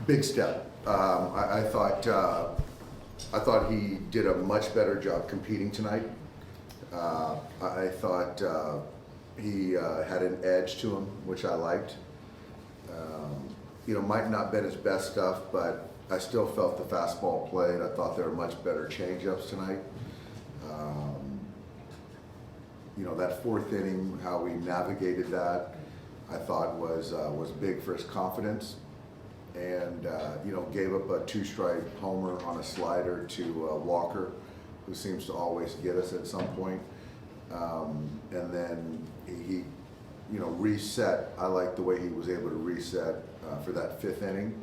Big step. I thought he did a much better job competing tonight. I thought he had an edge to him, which I liked. Might not have been his best stuff, but I still felt the fastball played. I thought there were much better changeups tonight. That fourth inning, how we navigated that, I thought was big for his confidence. And gave up a two-strike homer on a slider to Walker, who seems to always get us at some point. And then he reset. I like the way he was able to reset for that fifth inning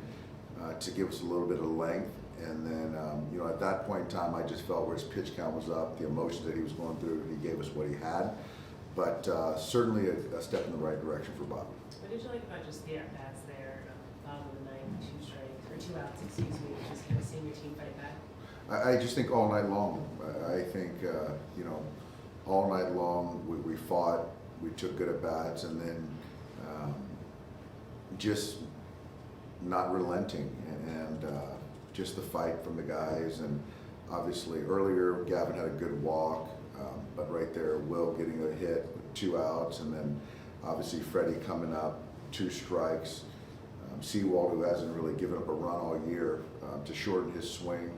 to give us a little bit of length. And then, at that point in time, I just felt where his pitch count was up, the emotions that he was going through, he gave us what he had. But certainly a step in the right direction for Bob. What did you like about just the at-bats there, bottom of the ninth, 2 strikes, or 2 outs, excuse me, just kind of seeing your team fight back? I just think all night long. I think, all night long we fought, we took good at-bats, and then just not relenting, and just the fight from the guys. And obviously earlier Gavin had a good walk, but right there Will getting a hit with 2 outs, and then obviously Freddie coming up, 2 strikes. Seawald, who hasn't really given up a run all year, to shorten his swing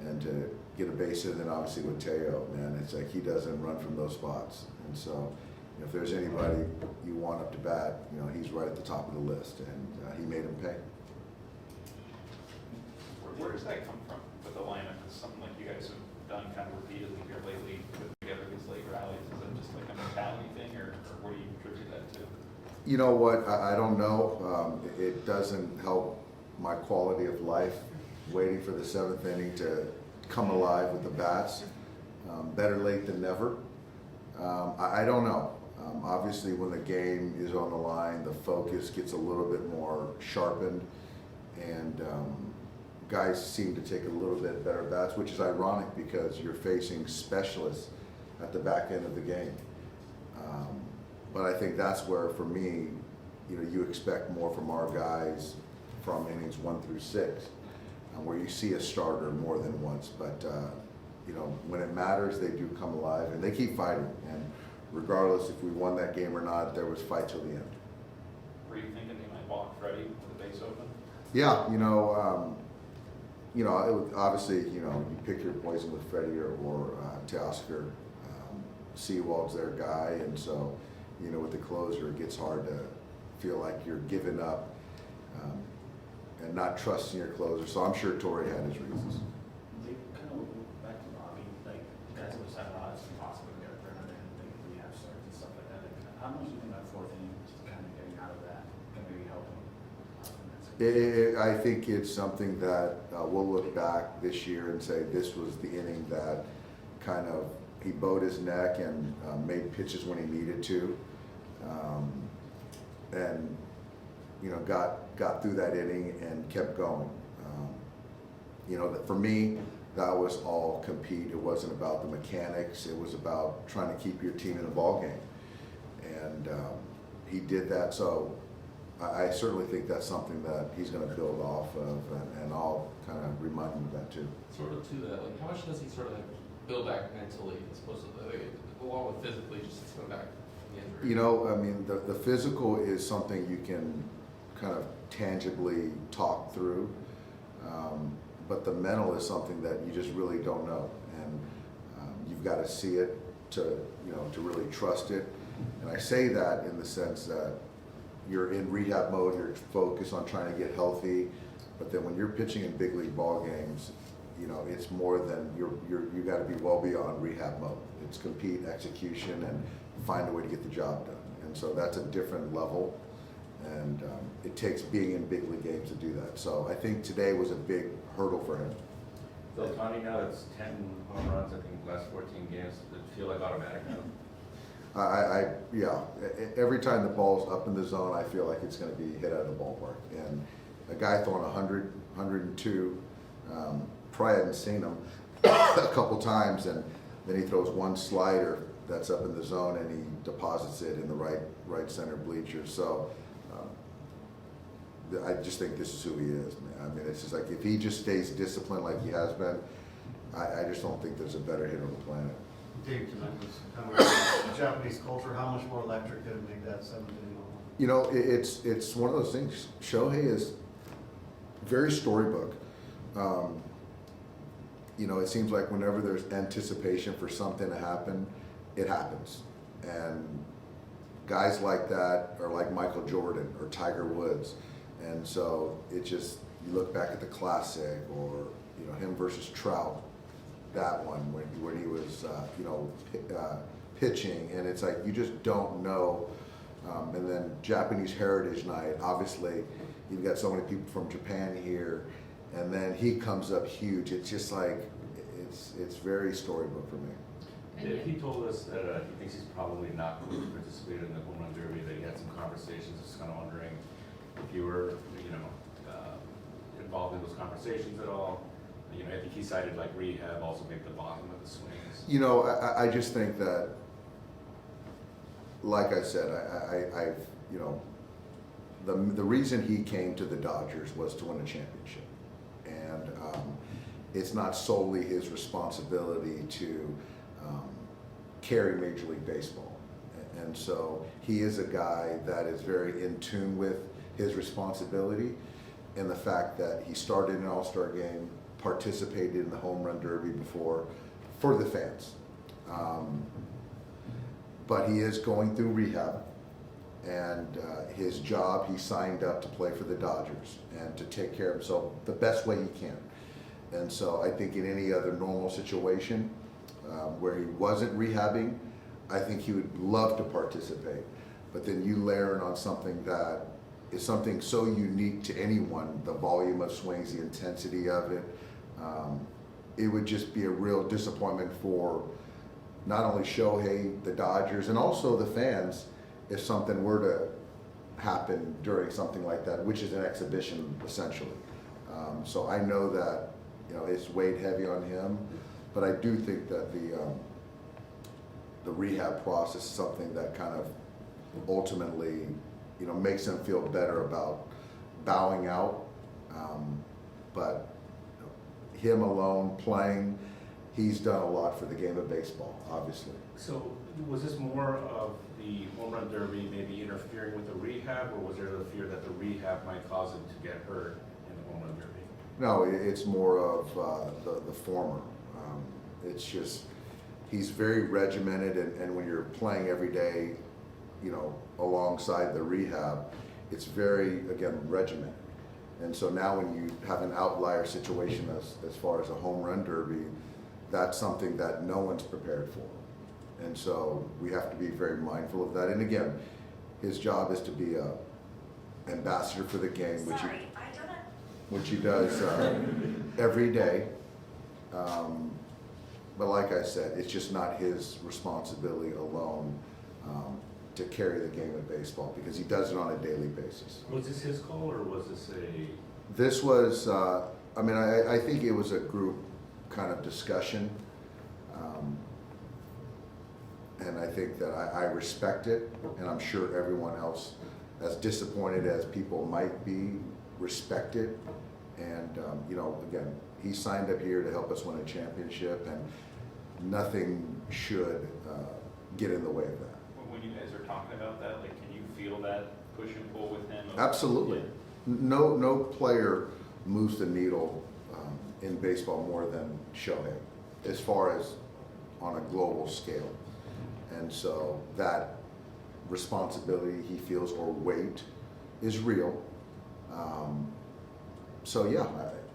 and to get a base hit. And then obviously with Teo, man, it's like he doesn't run from those spots. And so if there's anybody you want up to bat, he's right at the top of the list, and he made him pay. Where does that come from with the lineup? It's something like you guys have done kind of repeatedly here lately, put together these late rallies. Is it just like a mentality thing, or what do you attribute that to? You know what? I don't know. It doesn't help my quality of life waiting for the 7th inning to come alive with the bats. Better late than never. I don't know. Obviously, when the game is on the line, the focus gets a little bit more sharpened, and guys seem to take a little bit better bats, which is ironic because you're facing specialists at the back end of the game. But I think that's where, for me, you expect more from our guys from innings 1 through 6, where you see a starter more than once. But when it matters, they do come alive, and they keep fighting. And regardless if we won that game or not, there was fight till the end. Were you thinking they might walk Freddie with the base open? Yeah, obviously, you pick your poison with Freddie or Teoscar. Seawald's their guy, and so, with the closer, it gets hard to feel like you're giving up and not trusting your closer. So I'm sure Torrey had his reasons. They kind of back to Robbie, like, you guys always had a lot of possible to get for another and rehab starts and stuff like that. Like, how much do you think that 4th inning, just kind of getting out of that, can maybe help him? I think it's something that we'll look back this year and say this was the inning that kind of he bowed his neck and made pitches when he needed to, and got through that inning and kept going. For me, that was all compete. It wasn't about the mechanics. It was about trying to keep your team in a ball game, and he did that. So I certainly think that's something that he's going to build off of, and I'll kind of remind him of that too. Sort of to that, like, how much does he sort of build back mentally, as opposed to along with physically, just to come back from the injury? The physical is something you can kind of tangibly talk through, but the mental is something that you just really don't know, and you've got to see it to really trust it. And I say that in the sense that you're in rehab mode, you're focused on trying to get healthy, but then when you're pitching in big league ball games, it's more than you got to be well beyond rehab mode. It's compete, execution, and find a way to get the job done. And so that's a different level, and it takes being in big league games to do that. So I think today was a big hurdle for him. So Ohtani, now it's 10 home runs, I think, last 14 games. Does it feel like automatic now? Yeah. Every time the ball's up in the zone, I feel like it's going to be hit out of the ballpark. And a guy throwing 100, 102, probably hadn't seen him a couple times, and then he throws one slider that's up in the zone, and he deposits it in the right center bleachers. So I just think this is who he is, man. I mean, it's just like, if he just stays disciplined like he has been, I just don't think there's a better hitter on the planet. Dave, tonight was kind of Japanese culture. How much more electric could it make that 7th inning home run? You know, it's one of those things. Shohei is very storybook. You know, it seems like whenever there's anticipation for something to happen, it happens. And guys like that are like Michael Jordan or Tiger Woods. And so it just, you look back at the Classic, or, you know, him versus Trout, that one when he was, you know, pitching, and it's like, you just don't know. And then Japanese Heritage Night, obviously, you've got so many people from Japan here, and then he comes up huge. It's just like, it's very storybook for me. Yeah, he told us that he thinks he's probably not going to participate in the home run derby, that he had some conversations. Just kind of wondering if you were, you know, involved in those conversations at all. You know, I think he cited like rehab, also maybe the bottom of the swings. You know, I just think that, like I said, I've, you know, the reason he came to the Dodgers was to win a championship. And it's not solely his responsibility to carry Major League Baseball. And so he is a guy that is very in tune with his responsibility, and the fact that he started an All-Star game, participated in the home run derby before for the fans. But he is going through rehab, and his job, he signed up to play for the Dodgers and to take care of himself the best way he can. And so I think in any other normal situation where he wasn't rehabbing, I think he would love to participate. But then you layer in on something that is something so unique to anyone, the volume of swings, the intensity of it. It would just be a real disappointment for not only Shohei, the Dodgers, and also the fans if something were to happen during something like that, which is an exhibition essentially. So I know that, you know, it's weighed heavy on him, but I do think that the rehab process is something that kind of ultimately, you know, makes him feel better about bowing out. But him alone playing, he's done a lot for the game of baseball, obviously. So was this more of the home run derby maybe interfering with the rehab, or was there the fear that the rehab might cause him to get hurt in the home run derby? No, it's more of the former. It's just, he's very regimented, and when you're playing every day, you know, alongside the rehab, it's very, again, regimented. And so now when you have an outlier situation as far as a home run derby, that's something that no one's prepared for. And so we have to be very mindful of that. And again, his job is to be a ambassador for the game, which he does every day. But like I said, it's just not his responsibility alone to carry the game of baseball, because he does it on a daily basis. Was this his call, or was this a... This was, I mean, I think it was a group kind of discussion. And I think that I respect it, and I'm sure everyone else, as disappointed as people might be, respect it. And, you know, again, he signed up here to help us win a championship, and nothing should get in the way of that. When you guys are talking about that, like, can you feel that push and pull with him? Absolutely. Yeah. No player moves the needle in baseball more than Shohei, as far as on a global scale. And so that responsibility he feels, or weight, is real. So yeah,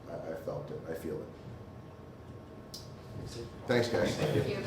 I felt it. I feel it. Thanks, guys. Thank you.